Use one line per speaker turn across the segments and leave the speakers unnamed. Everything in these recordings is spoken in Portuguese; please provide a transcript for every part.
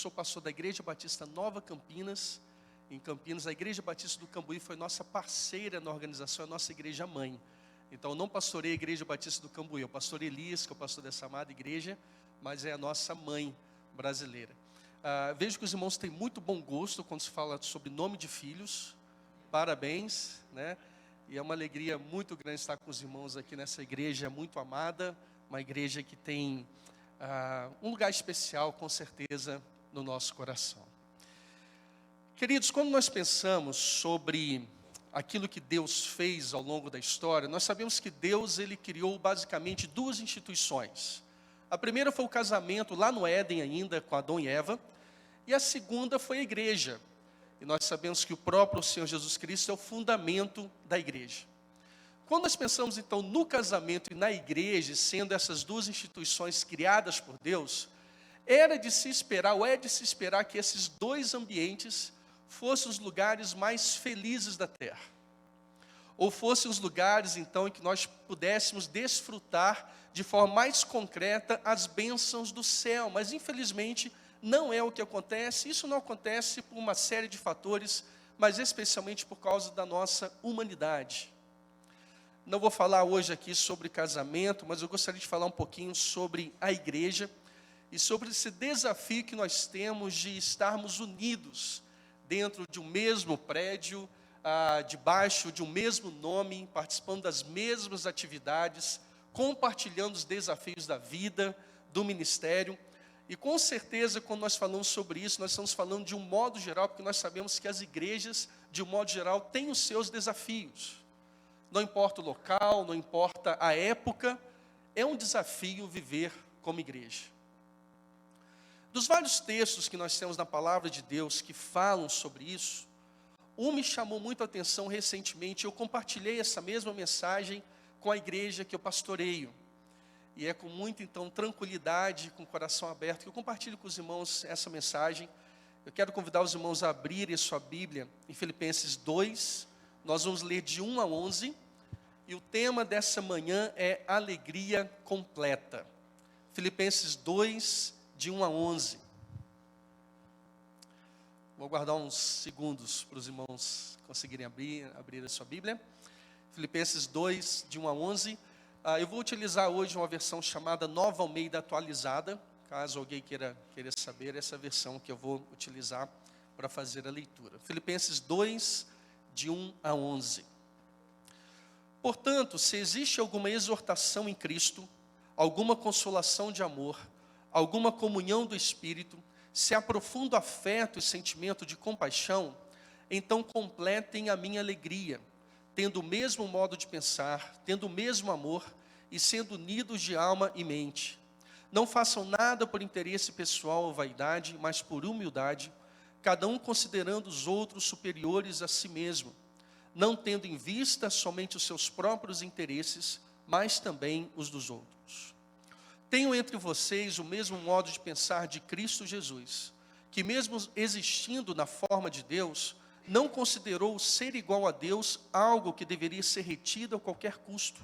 sou pastor da Igreja Batista Nova Campinas. Em Campinas, a Igreja Batista do Cambuí foi nossa parceira na organização, a nossa igreja mãe. Então, eu não pastorei a Igreja Batista do Cambuí, eu pastorei Elias, que é o pastor dessa amada igreja, mas é a nossa mãe brasileira. Vejo que os irmãos têm muito bom gosto quando se fala sobre nome de filhos. Parabéns, né? E é uma alegria muito grande estar com os irmãos aqui nessa igreja muito amada, uma igreja que tem um lugar especial, com certeza, no nosso coração. Queridos, quando nós pensamos sobre aquilo que Deus fez ao longo da história, nós sabemos que Deus, ele criou basicamente duas instituições. A primeira foi o casamento lá no Éden ainda, com Adão e Eva, e a segunda foi a igreja. E nós sabemos que o próprio Senhor Jesus Cristo é o fundamento da igreja. Quando nós pensamos então no casamento e na igreja, sendo essas duas instituições criadas por Deus, era de se esperar, ou é de se esperar que esses dois ambientes fossem os lugares mais felizes da terra. Ou fossem os lugares então em que nós pudéssemos desfrutar de forma mais concreta as bênçãos do céu. Mas infelizmente não é o que acontece. Isso não acontece por uma série de fatores, mas especialmente por causa da nossa humanidade. Não vou falar hoje aqui sobre casamento, mas eu gostaria de falar um pouquinho sobre a igreja e sobre esse desafio que nós temos de estarmos unidos dentro de um mesmo prédio, debaixo de um mesmo nome, participando das mesmas atividades, compartilhando os desafios da vida, do ministério. E com certeza, quando nós falamos sobre isso, nós estamos falando de um modo geral, porque nós sabemos que as igrejas, de um modo geral, têm os seus desafios. Não importa o local, não importa a época, é um desafio viver como igreja. Dos vários textos que nós temos na palavra de Deus que falam sobre isso, um me chamou muito a atenção recentemente. Eu compartilhei essa mesma mensagem com a igreja que eu pastoreio. E é com muita, então, tranquilidade, com o coração aberto, que eu compartilho com os irmãos essa mensagem. Eu quero convidar os irmãos a abrirem a sua Bíblia em Filipenses 2. Nós vamos ler de 1 a 11. E o tema dessa manhã é alegria completa. Filipenses 2, de 1 a 11. Vou aguardar uns segundos para os irmãos conseguirem abrir a sua Bíblia. Filipenses 2, de 1 a 11. Eu vou utilizar hoje uma versão chamada Nova Almeida Atualizada. Caso alguém queira saber, essa versão que eu vou utilizar para fazer a leitura. Filipenses 2, de 1 a 11. Portanto, se existe alguma exortação em Cristo, alguma consolação de amor, alguma comunhão do Espírito, se há profundo afeto e sentimento de compaixão, então completem a minha alegria, tendo o mesmo modo de pensar, tendo o mesmo amor e sendo unidos de alma e mente. Não façam nada por interesse pessoal ou vaidade, mas por humildade, cada um considerando os outros superiores a si mesmo, não tendo em vista somente os seus próprios interesses, mas também os dos outros. Tenham entre vocês o mesmo modo de pensar de Cristo Jesus, que mesmo existindo na forma de Deus, não considerou o ser igual a Deus algo que deveria ser retido a qualquer custo.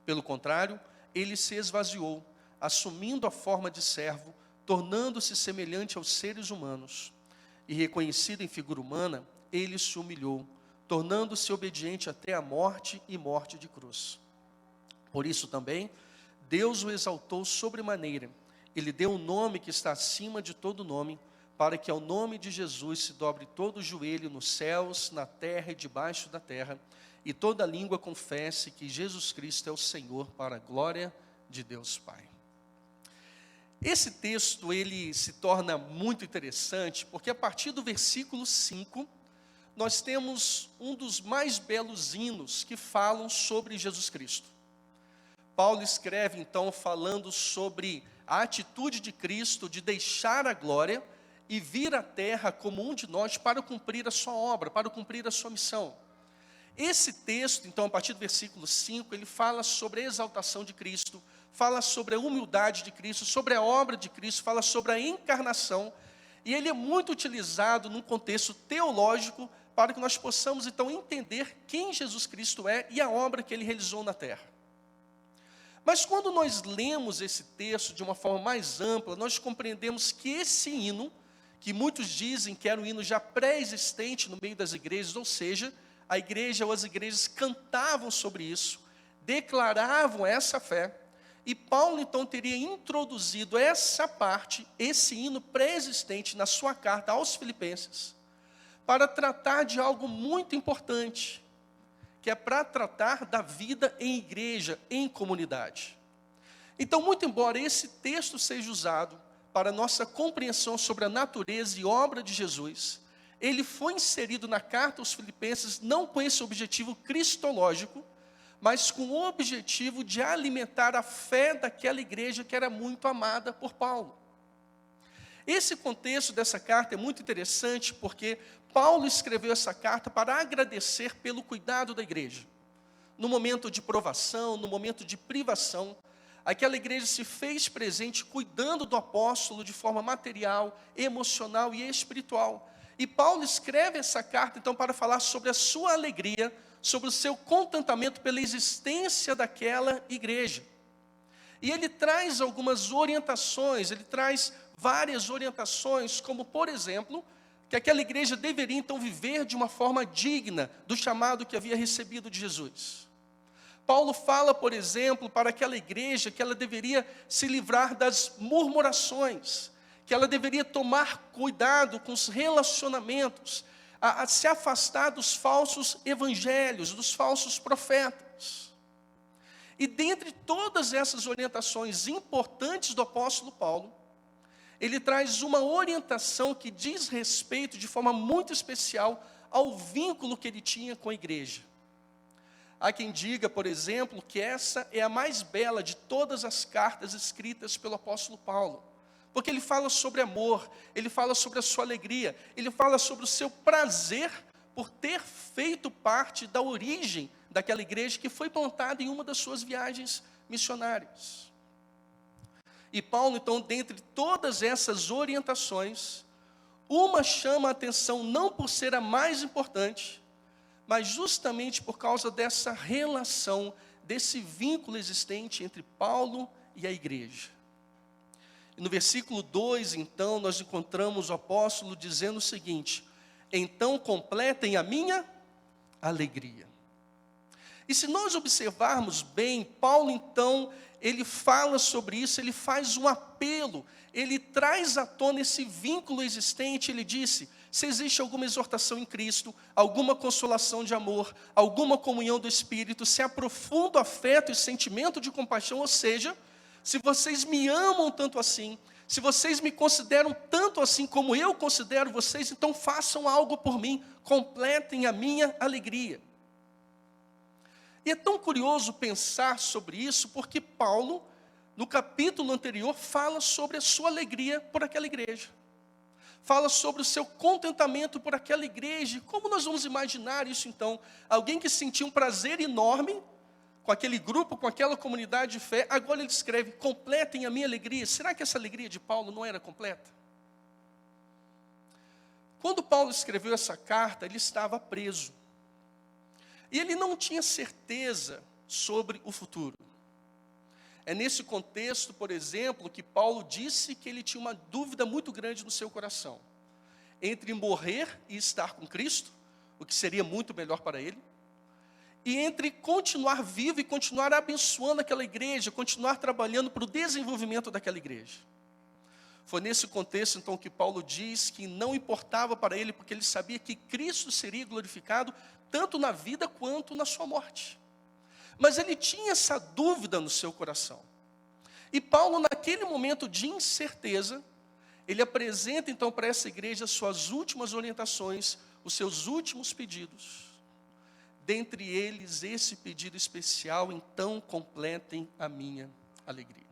Pelo contrário, ele se esvaziou, assumindo a forma de servo, tornando-se semelhante aos seres humanos. E reconhecido em figura humana, ele se humilhou, tornando-se obediente até a morte e morte de cruz. Por isso também, Deus o exaltou sobremaneira. Ele deu um nome que está acima de todo nome, para que ao nome de Jesus se dobre todo o joelho nos céus, na terra e debaixo da terra, e toda língua confesse que Jesus Cristo é o Senhor, para a glória de Deus Pai. Esse texto, ele se torna muito interessante, porque a partir do versículo 5, nós temos um dos mais belos hinos que falam sobre Jesus Cristo. Paulo escreve então falando sobre a atitude de Cristo de deixar a glória e vir à terra como um de nós para cumprir a sua obra, para cumprir a sua missão. Esse texto, então, a partir do versículo 5, ele fala sobre a exaltação de Cristo, fala sobre a humildade de Cristo, sobre a obra de Cristo, fala sobre a encarnação, e ele é muito utilizado num contexto teológico para que nós possamos, então, entender quem Jesus Cristo é e a obra que ele realizou na terra. Mas quando nós lemos esse texto de uma forma mais ampla, nós compreendemos que esse hino que muitos dizem que era um hino já pré-existente no meio das igrejas, ou seja, a igreja ou as igrejas cantavam sobre isso, declaravam essa fé, e Paulo então teria introduzido essa parte, esse hino pré-existente na sua carta aos Filipenses, para tratar de algo muito importante, que é para tratar da vida em igreja, em comunidade. Então, muito embora esse texto seja usado para nossa compreensão sobre a natureza e obra de Jesus, ele foi inserido na carta aos Filipenses não com esse objetivo cristológico, mas com o objetivo de alimentar a fé daquela igreja que era muito amada por Paulo. Esse contexto dessa carta é muito interessante porque Paulo escreveu essa carta para agradecer pelo cuidado da igreja. No momento de provação, no momento de privação, aquela igreja se fez presente cuidando do apóstolo de forma material, emocional e espiritual. E Paulo escreve essa carta então para falar sobre a sua alegria, sobre o seu contentamento pela existência daquela igreja. E ele traz algumas orientações, ele traz várias orientações, como por exemplo, que aquela igreja deveria então viver de uma forma digna do chamado que havia recebido de Jesus. Paulo fala, por exemplo, para aquela igreja que ela deveria se livrar das murmurações, que ela deveria tomar cuidado com os relacionamentos, a se afastar dos falsos evangelhos, dos falsos profetas. E dentre todas essas orientações importantes do apóstolo Paulo, ele traz uma orientação que diz respeito de forma muito especial ao vínculo que ele tinha com a igreja. Há quem diga, por exemplo, que essa é a mais bela de todas as cartas escritas pelo apóstolo Paulo. Porque ele fala sobre amor, ele fala sobre a sua alegria, ele fala sobre o seu prazer por ter feito parte da origem daquela igreja que foi plantada em uma das suas viagens missionárias. E Paulo, então, dentre todas essas orientações, uma chama a atenção não por ser a mais importante, mas justamente por causa dessa relação, desse vínculo existente entre Paulo e a igreja. E no versículo 2, então, nós encontramos o apóstolo dizendo o seguinte: então completem a minha alegria. E se nós observarmos bem, Paulo então, ele fala sobre isso, ele faz um apelo, ele traz à tona esse vínculo existente, ele disse: se existe alguma exortação em Cristo, alguma consolação de amor, alguma comunhão do Espírito, se há profundo afeto e sentimento de compaixão, ou seja, se vocês me amam tanto assim, se vocês me consideram tanto assim como eu considero vocês, então façam algo por mim, completem a minha alegria. E é tão curioso pensar sobre isso, porque Paulo, no capítulo anterior, fala sobre a sua alegria por aquela igreja. Fala sobre o seu contentamento por aquela igreja. Como nós vamos imaginar isso então? Alguém que sentia um prazer enorme com aquele grupo, com aquela comunidade de fé, agora ele escreve: completem a minha alegria. Será que essa alegria de Paulo não era completa? Quando Paulo escreveu essa carta, ele estava preso. E ele não tinha certeza sobre o futuro. É nesse contexto, por exemplo, que Paulo disse que ele tinha uma dúvida muito grande no seu coração. Entre morrer e estar com Cristo, o que seria muito melhor para ele, e entre continuar vivo e continuar abençoando aquela igreja, continuar trabalhando para o desenvolvimento daquela igreja. Foi nesse contexto, então, que Paulo diz que não importava para ele, porque ele sabia que Cristo seria glorificado tanto na vida quanto na sua morte. Mas ele tinha essa dúvida no seu coração. E Paulo, naquele momento de incerteza, ele apresenta então para essa igreja as suas últimas orientações, os seus últimos pedidos. Dentre eles, esse pedido especial: então completem a minha alegria.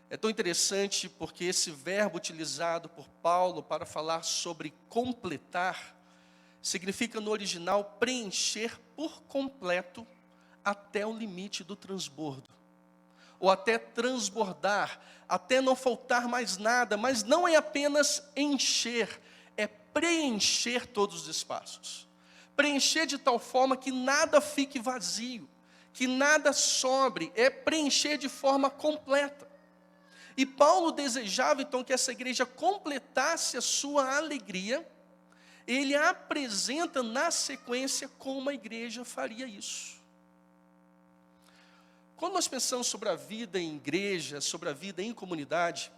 É tão interessante porque esse verbo utilizado por Paulo para falar sobre completar, significa no original preencher por completo até o limite do transbordo. Ou até transbordar, até não faltar mais nada, mas não é apenas encher, é preencher todos os espaços. Preencher de tal forma que nada fique vazio, que nada sobre, é preencher de forma completa. E Paulo desejava então que essa igreja completasse a sua alegria. Ele apresenta na sequência como a igreja faria isso. Quando nós pensamos sobre a vida em igreja, sobre a vida em comunidade,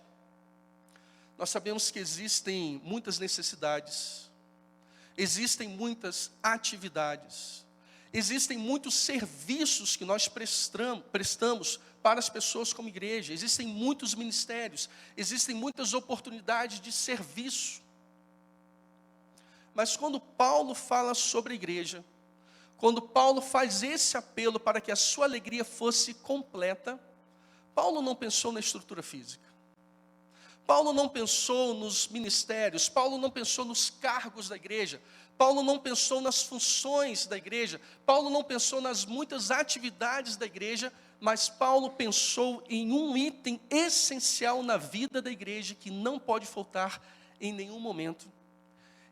nós sabemos que existem muitas necessidades, existem muitas atividades, existem muitos serviços que nós prestamos para as pessoas como igreja, existem muitos ministérios, existem muitas oportunidades de serviço. Mas quando Paulo fala sobre a igreja, quando Paulo faz esse apelo para que a sua alegria fosse completa, Paulo não pensou na estrutura física. Paulo não pensou nos ministérios, Paulo não pensou nos cargos da igreja, Paulo não pensou nas funções da igreja, Paulo não pensou nas muitas atividades da igreja, mas Paulo pensou em um item essencial na vida da igreja que não pode faltar em nenhum momento.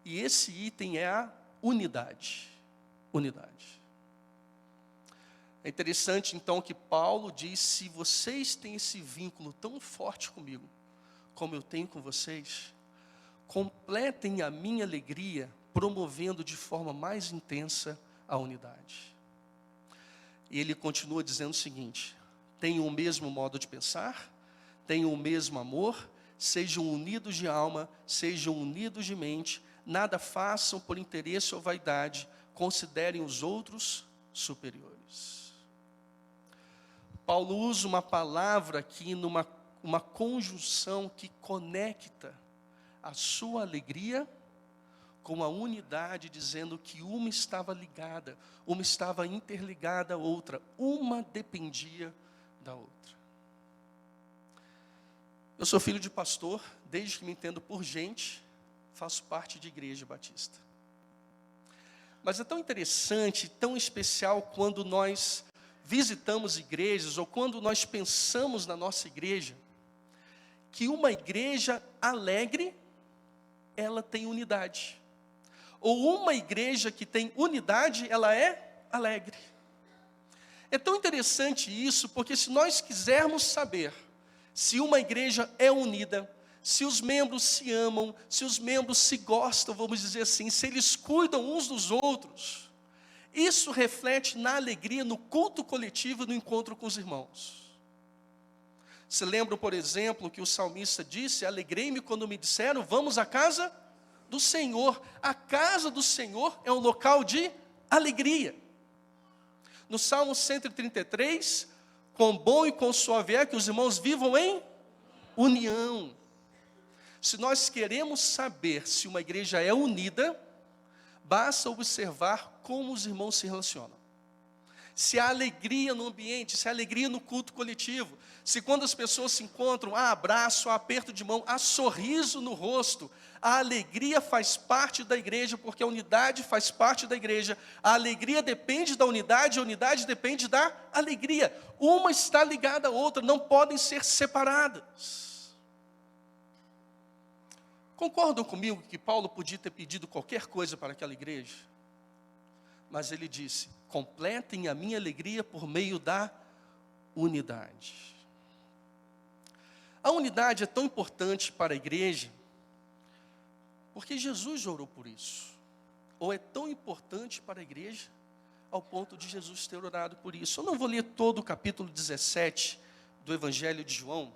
E esse item é a unidade. Unidade. É interessante então que Paulo diz: se vocês têm esse vínculo tão forte comigo, como eu tenho com vocês, completem a minha alegria, promovendo de forma mais intensa a unidade. E ele continua dizendo o seguinte: tenham o mesmo modo de pensar, tenham o mesmo amor, sejam unidos de alma, sejam unidos de mente, nada façam por interesse ou vaidade, considerem os outros superiores. Paulo usa uma palavra aqui uma conjunção que conecta a sua alegria com a unidade, dizendo que uma estava ligada, uma estava interligada à outra, uma dependia da outra. Eu sou filho de pastor, desde que me entendo por gente, faço parte de igreja batista. Mas é tão interessante, tão especial quando nós visitamos igrejas, ou quando nós pensamos na nossa igreja, que uma igreja alegre, ela tem unidade. Ou uma igreja que tem unidade, ela é alegre. É tão interessante isso, porque se nós quisermos saber se uma igreja é unida, se os membros se amam, se os membros se gostam, vamos dizer assim, se eles cuidam uns dos outros, isso reflete na alegria, no culto coletivo, no encontro com os irmãos. Se lembram, por exemplo, que o salmista disse: alegrei-me quando me disseram, vamos à casa do Senhor. A casa do Senhor é um local de alegria. No Salmo 133, quão bom e quão suave é que os irmãos vivam em união. Se nós queremos saber se uma igreja é unida, basta observar como os irmãos se relacionam. Se há alegria no ambiente, se há alegria no culto coletivo, se quando as pessoas se encontram, há abraço, há aperto de mão, há sorriso no rosto, a alegria faz parte da igreja, porque a unidade faz parte da igreja. A alegria depende da unidade, a unidade depende da alegria. Uma está ligada à outra, não podem ser separadas. Concordam comigo que Paulo podia ter pedido qualquer coisa para aquela igreja? Mas ele disse: completem a minha alegria por meio da unidade. A unidade é tão importante para a igreja, porque Jesus orou por isso. Ou é tão importante para a igreja, ao ponto de Jesus ter orado por isso. Eu não vou ler todo o capítulo 17 do Evangelho de João,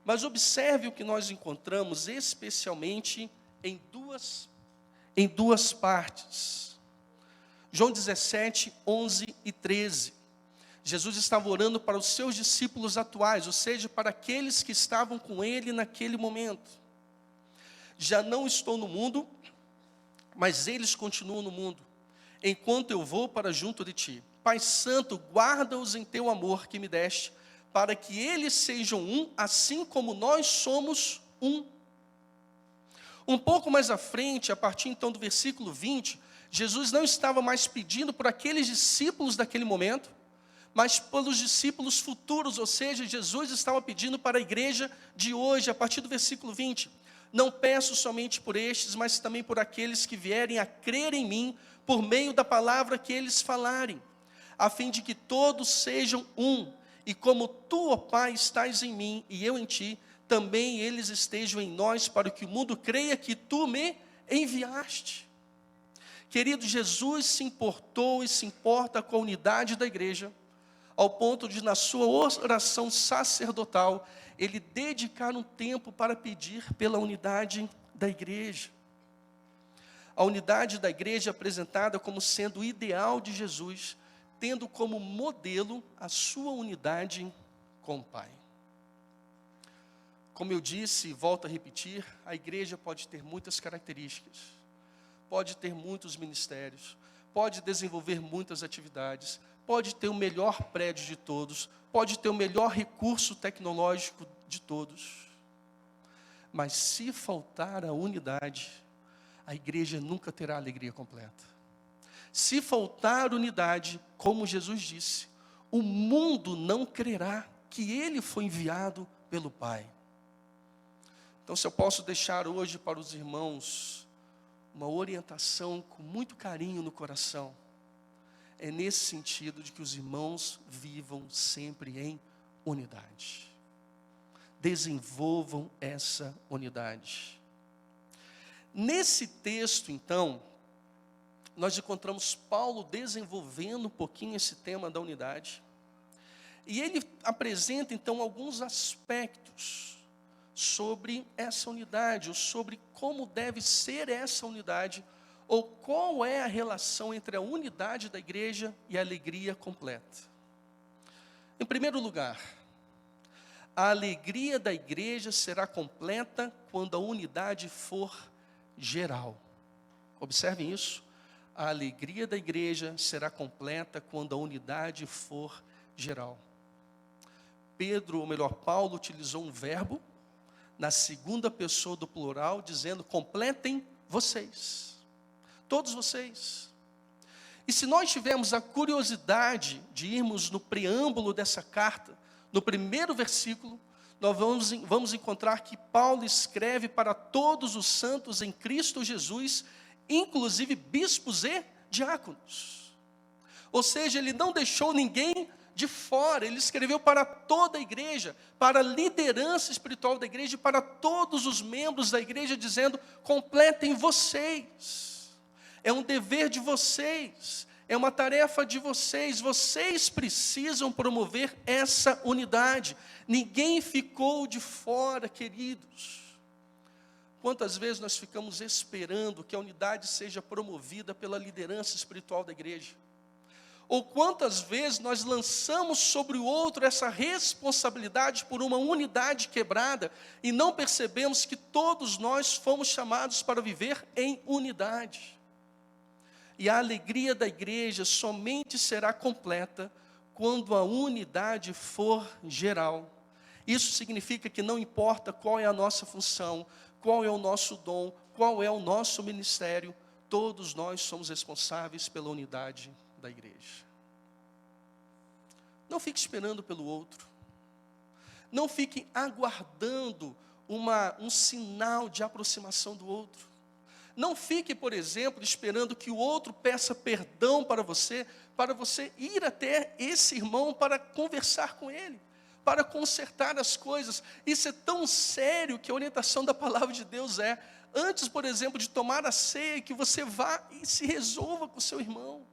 mas observe o que nós encontramos, especialmente em duas partes. João 17, 11 e 13. Jesus estava orando para os seus discípulos atuais, ou seja, para aqueles que estavam com ele naquele momento. Já não estou no mundo, mas eles continuam no mundo, enquanto eu vou para junto de ti. Pai Santo, guarda-os em teu amor que me deste, para que eles sejam um, assim como nós somos um. Um pouco mais à frente, a partir então do versículo 20, Jesus não estava mais pedindo por aqueles discípulos daquele momento, mas pelos discípulos futuros, ou seja, Jesus estava pedindo para a igreja de hoje, a partir do versículo 20. Não peço somente por estes, mas também por aqueles que vierem a crer em mim, por meio da palavra que eles falarem, a fim de que todos sejam um, e como tu, ó Pai, estás em mim e eu em ti, também eles estejam em nós, para que o mundo creia que tu me enviaste. Querido, Jesus se importou e se importa com a unidade da igreja, ao ponto de, na sua oração sacerdotal, ele dedicar um tempo para pedir pela unidade da igreja. A unidade da igreja é apresentada como sendo o ideal de Jesus, tendo como modelo a sua unidade com o Pai. Como eu disse e volto a repetir, a igreja pode ter muitas características, pode ter muitos ministérios, pode desenvolver muitas atividades, pode ter o melhor prédio de todos, pode ter o melhor recurso tecnológico de todos. Mas se faltar a unidade, a igreja nunca terá alegria completa. Se faltar unidade, como Jesus disse, o mundo não crerá que ele foi enviado pelo Pai. Então, se eu posso deixar hoje para os irmãos uma orientação com muito carinho no coração, é nesse sentido de que os irmãos vivam sempre em unidade. Desenvolvam essa unidade. Nesse texto, então, nós encontramos Paulo desenvolvendo um pouquinho esse tema da unidade. E ele apresenta, então, alguns aspectos sobre essa unidade, ou sobre como deve ser essa unidade, ou qual é a relação entre a unidade da igreja e a alegria completa. Em primeiro lugar, a alegria da igreja será completa quando a unidade for geral. Observem isso. A alegria da igreja será completa quando a unidade for geral. Pedro, ou melhor, Paulo, utilizou um verbo na segunda pessoa do plural, dizendo: completem vocês, todos vocês. E se nós tivermos a curiosidade de irmos no preâmbulo dessa carta, no primeiro versículo, nós vamos encontrar que Paulo escreve para todos os santos em Cristo Jesus, inclusive bispos e diáconos. Ou seja, ele não deixou ninguém de fora, ele escreveu para toda a igreja, para a liderança espiritual da igreja, para todos os membros da igreja, dizendo: completem vocês, é um dever de vocês, é uma tarefa de vocês, vocês precisam promover essa unidade, ninguém ficou de fora, queridos. Quantas vezes nós ficamos esperando que a unidade seja promovida pela liderança espiritual da igreja? Ou quantas vezes nós lançamos sobre o outro essa responsabilidade por uma unidade quebrada e não percebemos que todos nós fomos chamados para viver em unidade. E a alegria da igreja somente será completa quando a unidade for geral. Isso significa que não importa qual é a nossa função, qual é o nosso dom, qual é o nosso ministério, todos nós somos responsáveis pela unidade da igreja. Não fique esperando pelo outro. Não fique aguardando um sinal de aproximação do outro. Não fique, por exemplo, esperando que o outro peça perdão para você ir até esse irmão para conversar com ele, para consertar as coisas. Isso é tão sério que a orientação da palavra de Deus é: antes, por exemplo, de tomar a ceia, que você vá e se resolva com o seu irmão.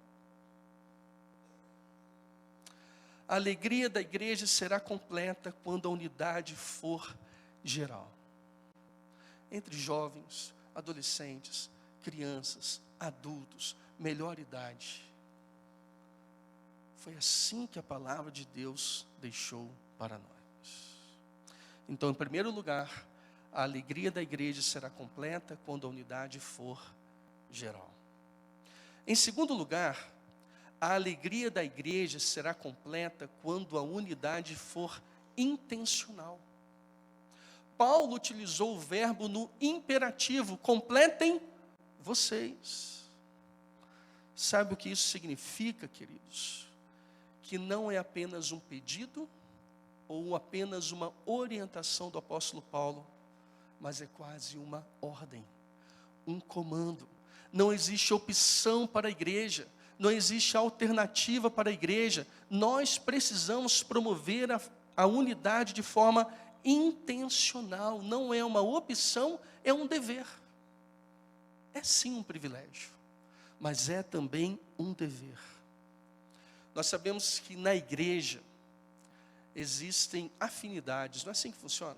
A alegria da igreja será completa quando a unidade for geral. Entre jovens, adolescentes, crianças, adultos, melhor idade. Foi assim que a palavra de Deus deixou para nós. Então, em primeiro lugar, a alegria da igreja será completa quando a unidade for geral. Em segundo lugar, a alegria da igreja será completa quando a unidade for intencional. Paulo utilizou o verbo no imperativo: completem vocês. Sabe o que isso significa, queridos? Que não é apenas um pedido ou apenas uma orientação do apóstolo Paulo, mas é quase uma ordem, um comando. Não existe opção para a igreja. não existe alternativa para a igreja. Nós precisamos promover a unidade de forma intencional. Não é uma opção, é um dever. É sim um privilégio, mas é também um dever. Nós sabemos que na igreja existem afinidades, não é assim que funciona?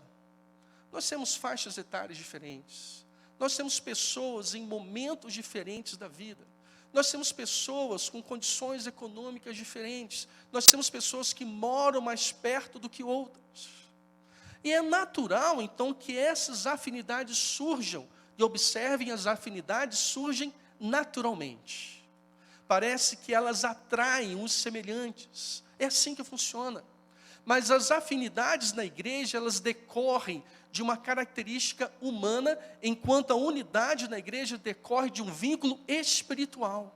Nós temos faixas etárias diferentes, nós temos pessoas em momentos diferentes da vida, nós temos pessoas com condições econômicas diferentes, nós temos pessoas que moram mais perto do que outras. E é natural, então, que essas afinidades surjam, e observem, as afinidades surgem naturalmente. Parece que elas atraem os semelhantes, é assim que funciona. Mas as afinidades na igreja, elas decorrem de uma característica humana, enquanto a unidade na igreja decorre de um vínculo espiritual.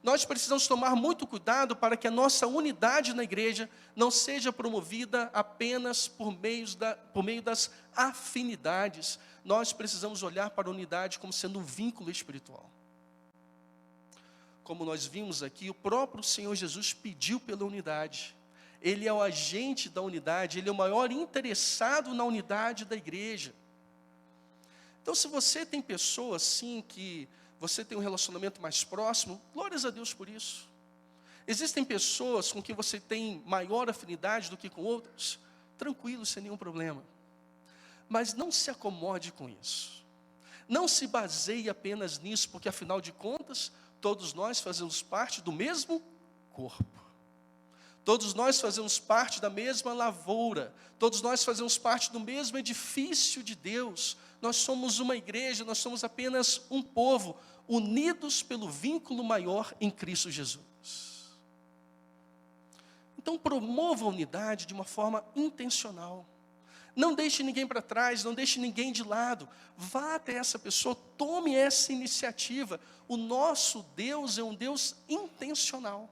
Nós precisamos tomar muito cuidado para que a nossa unidade na igreja não seja promovida apenas por meio das afinidades. Nós precisamos olhar para a unidade como sendo um vínculo espiritual. Como nós vimos aqui, o próprio Senhor Jesus pediu pela unidade. Ele é o agente da unidade, ele é o maior interessado na unidade da igreja. Então, se você tem pessoas assim que você tem um relacionamento mais próximo, glórias a Deus por isso. Existem pessoas com quem você tem maior afinidade do que com outras, tranquilo, sem nenhum problema. Mas não se acomode com isso. Não se baseie apenas nisso, porque afinal de contas, todos nós fazemos parte do mesmo corpo. Todos nós fazemos parte da mesma lavoura, todos nós fazemos parte do mesmo edifício de Deus. Nós somos uma igreja, nós somos apenas um povo, unidos pelo vínculo maior em Cristo Jesus. Então promova a unidade de uma forma intencional. Não deixe ninguém para trás, não deixe ninguém de lado. Vá até essa pessoa, tome essa iniciativa. O nosso Deus é um Deus intencional.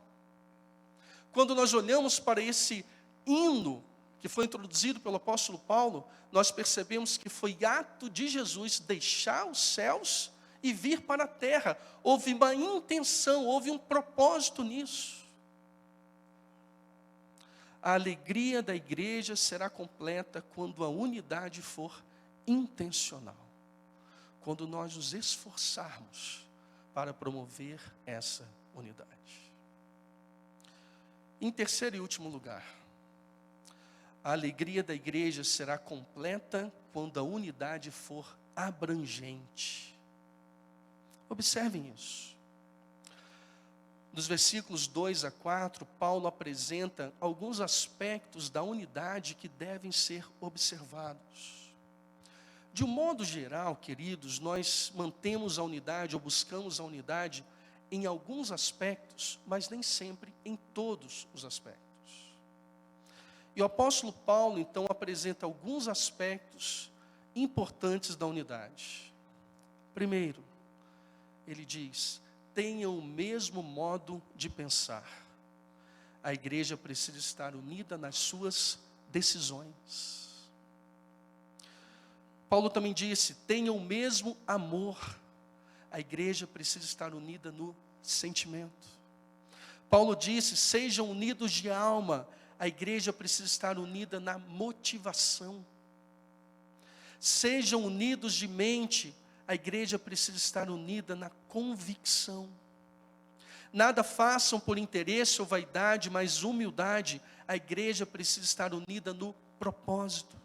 Quando nós olhamos para esse hino que foi introduzido pelo apóstolo Paulo, nós percebemos que foi ato de Jesus deixar os céus e vir para a terra. Houve uma intenção, houve um propósito nisso. A alegria da igreja será completa quando a unidade for intencional. Quando nós nos esforçarmos para promover essa unidade. Em terceiro e último lugar, a alegria da igreja será completa quando a unidade for abrangente. Observem isso. Nos versículos 2 a 4, Paulo apresenta alguns aspectos da unidade que devem ser observados. De um modo geral, queridos, nós mantemos a unidade ou buscamos a unidade em alguns aspectos, mas nem sempre em todos os aspectos. E o apóstolo Paulo, então, apresenta alguns aspectos importantes da unidade. Primeiro, ele diz: tenham o mesmo modo de pensar. A igreja precisa estar unida nas suas decisões. Paulo também disse: tenham o mesmo amor. A igreja precisa estar unida no sentimento. Paulo disse: sejam unidos de alma. A igreja precisa estar unida na motivação. Sejam unidos de mente. A igreja precisa estar unida na convicção. Nada façam por interesse ou vaidade, mas humildade. A igreja precisa estar unida no propósito.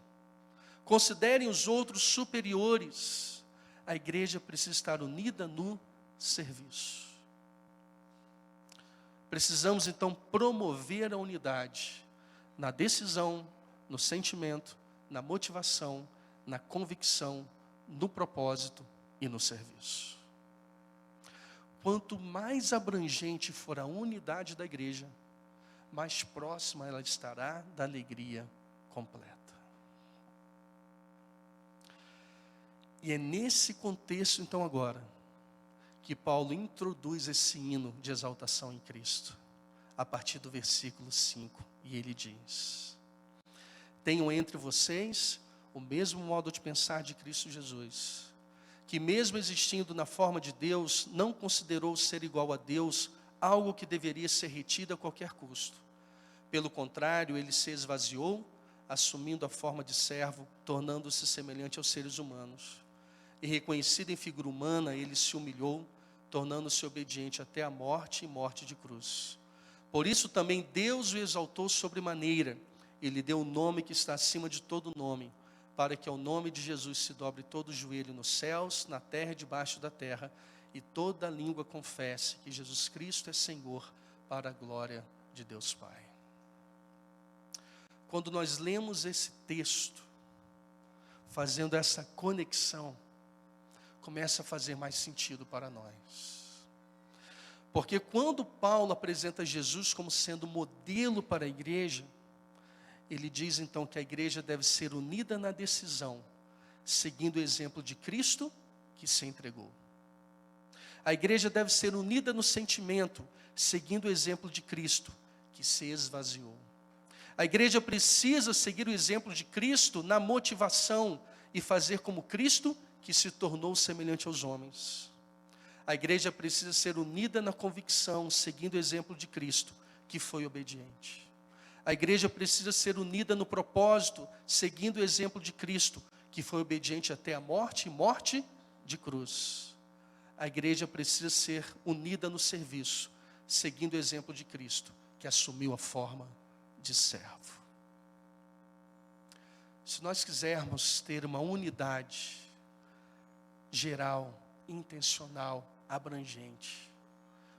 Considerem os outros superiores. A igreja precisa estar unida no serviço. Precisamos então promover a unidade na decisão, no sentimento, na motivação, na convicção, no propósito e no serviço. Quanto mais abrangente for a unidade da igreja, mais próxima ela estará da alegria completa. E é nesse contexto, então, agora, que Paulo introduz esse hino de exaltação em Cristo, a partir do versículo 5, e ele diz: tenham entre vocês o mesmo modo de pensar de Cristo Jesus, que mesmo existindo na forma de Deus, não considerou ser igual a Deus algo que deveria ser retido a qualquer custo. Pelo contrário, ele se esvaziou, assumindo a forma de servo, tornando-se semelhante aos seres humanos. E reconhecido em figura humana, ele se humilhou, tornando-se obediente até a morte e morte de cruz. Por isso também Deus o exaltou sobremaneira, e lhe deu o nome que está acima de todo nome, para que ao nome de Jesus se dobre todo o joelho nos céus, na terra e debaixo da terra, e toda língua confesse que Jesus Cristo é Senhor, para a glória de Deus Pai. Quando nós lemos esse texto, fazendo essa conexão, começa a fazer mais sentido para nós. Porque quando Paulo apresenta Jesus como sendo modelo para a igreja, ele diz então que a igreja deve ser unida na decisão, seguindo o exemplo de Cristo que se entregou. A igreja deve ser unida no sentimento, seguindo o exemplo de Cristo que se esvaziou. A igreja precisa seguir o exemplo de Cristo na motivação e fazer como Cristo que se tornou semelhante aos homens. A igreja precisa ser unida na convicção, seguindo o exemplo de Cristo que foi obediente. A igreja precisa ser unida no propósito, seguindo o exemplo de Cristo, que foi obediente até a morte e morte de cruz. A igreja precisa ser unida no serviço, seguindo o exemplo de Cristo, que assumiu a forma de servo. Se nós quisermos ter uma unidade geral, intencional, abrangente,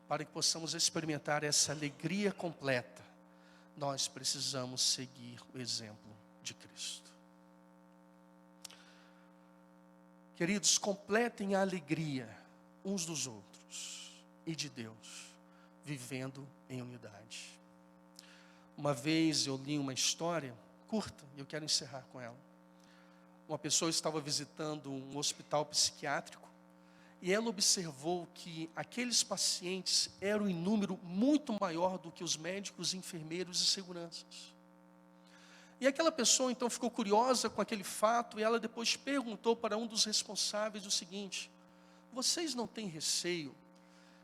para que possamos experimentar essa alegria completa, nós precisamos seguir o exemplo de Cristo. Queridos, completem a alegria uns dos outros e de Deus, vivendo em unidade. Uma vez eu li uma história curta, e eu quero encerrar com ela. Uma pessoa estava visitando um hospital psiquiátrico, e ela observou que aqueles pacientes eram em número muito maior do que os médicos, enfermeiros e seguranças. E aquela pessoa então ficou curiosa com aquele fato, e ela depois perguntou para um dos responsáveis o seguinte: vocês não têm receio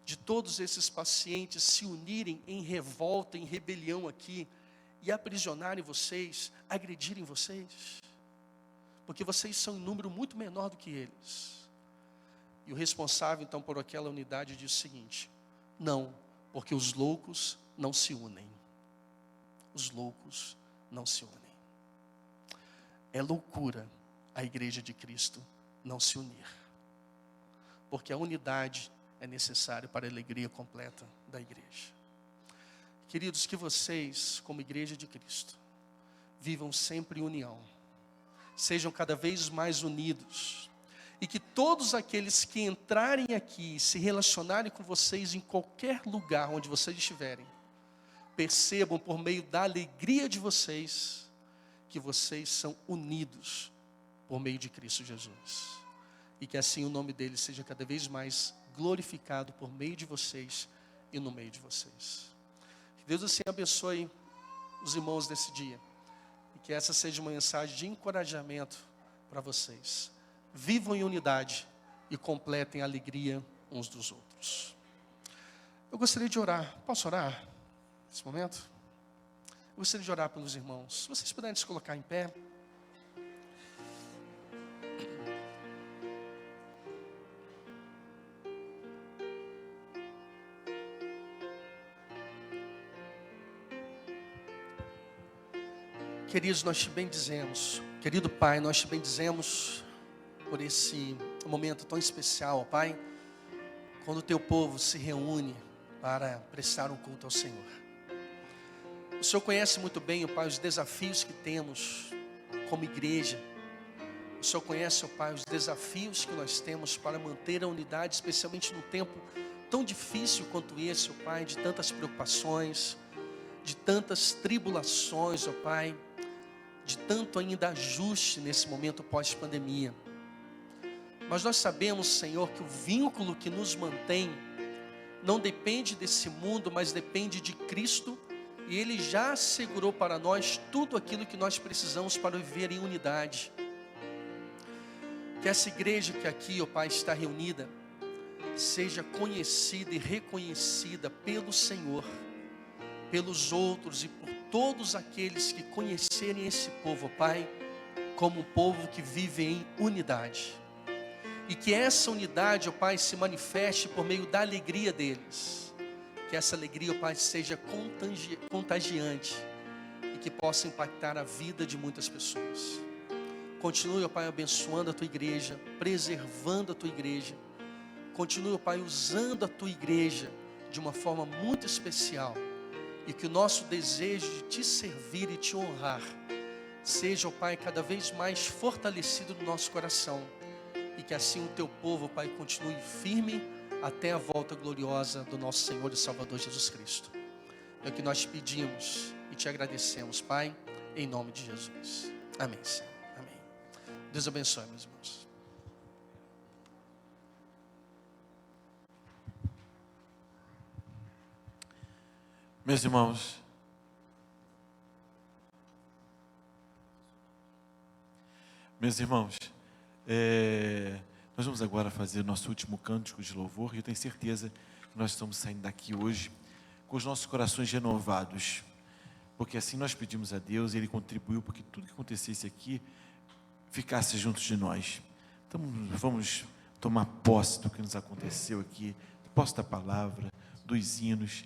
de todos esses pacientes se unirem em revolta, em rebelião aqui, e aprisionarem vocês, agredirem vocês? Porque vocês são em número muito menor do que eles. E o responsável então por aquela unidade disse o seguinte: não, porque os loucos não se unem. Os loucos não se unem. É loucura a igreja de Cristo não se unir. Porque a unidade é necessária para a alegria completa da igreja. Queridos, que vocês, como igreja de Cristo, vivam sempre em união. Sejam cada vez mais unidos. E que todos aqueles que entrarem aqui, se relacionarem com vocês em qualquer lugar onde vocês estiverem, percebam por meio da alegria de vocês, que vocês são unidos por meio de Cristo Jesus. E que assim o nome dele seja cada vez mais glorificado por meio de vocês e no meio de vocês. Que Deus assim abençoe os irmãos nesse dia. E que essa seja uma mensagem de encorajamento para vocês. Vivam em unidade e completem a alegria uns dos outros. Eu gostaria de orar. Posso orar nesse momento? Eu gostaria de orar pelos irmãos. Se vocês puderem se colocar em pé. Queridos, nós te bendizemos. Querido Pai, nós te bendizemos por esse momento tão especial, ó Pai, quando o teu povo se reúne para prestar um culto ao Senhor. O Senhor conhece muito bem, ó Pai, os desafios que temos como igreja. O Senhor conhece, ó Pai, os desafios que nós temos para manter a unidade, especialmente num tempo tão difícil quanto esse, ó Pai, de tantas preocupações, de tantas tribulações, ó Pai, de tanto ainda ajuste nesse momento pós-pandemia. Mas nós sabemos, Senhor, que o vínculo que nos mantém não depende desse mundo, mas depende de Cristo, e Ele já assegurou para nós tudo aquilo que nós precisamos para viver em unidade. Que essa igreja que aqui, ó Pai, está reunida, seja conhecida e reconhecida pelo Senhor, pelos outros e por todos aqueles que conhecerem esse povo, Pai, como um povo que vive em unidade. E que essa unidade, ó Pai, se manifeste por meio da alegria deles. Que essa alegria, ó Pai, seja contagiante e que possa impactar a vida de muitas pessoas. Continue, ó Pai, abençoando a Tua igreja, preservando a Tua igreja. Continue, ó Pai, usando a Tua igreja de uma forma muito especial. E que o nosso desejo de Te servir e Te honrar seja, ó Pai, cada vez mais fortalecido no nosso coração. E que assim o Teu povo, ó Pai, continue firme até a volta gloriosa do nosso Senhor e Salvador Jesus Cristo. É o que nós pedimos e Te agradecemos, Pai, em nome de Jesus. Amém, Senhor. Amém. Deus abençoe, meus irmãos.
Meus irmãos, nós vamos agora fazer o nosso último cântico de louvor, e eu tenho certeza que nós estamos saindo daqui hoje com os nossos corações renovados, porque assim nós pedimos a Deus, e Ele contribuiu para que tudo que acontecesse aqui ficasse junto de nós. Então vamos tomar posse do que nos aconteceu aqui, posse da palavra, dos hinos,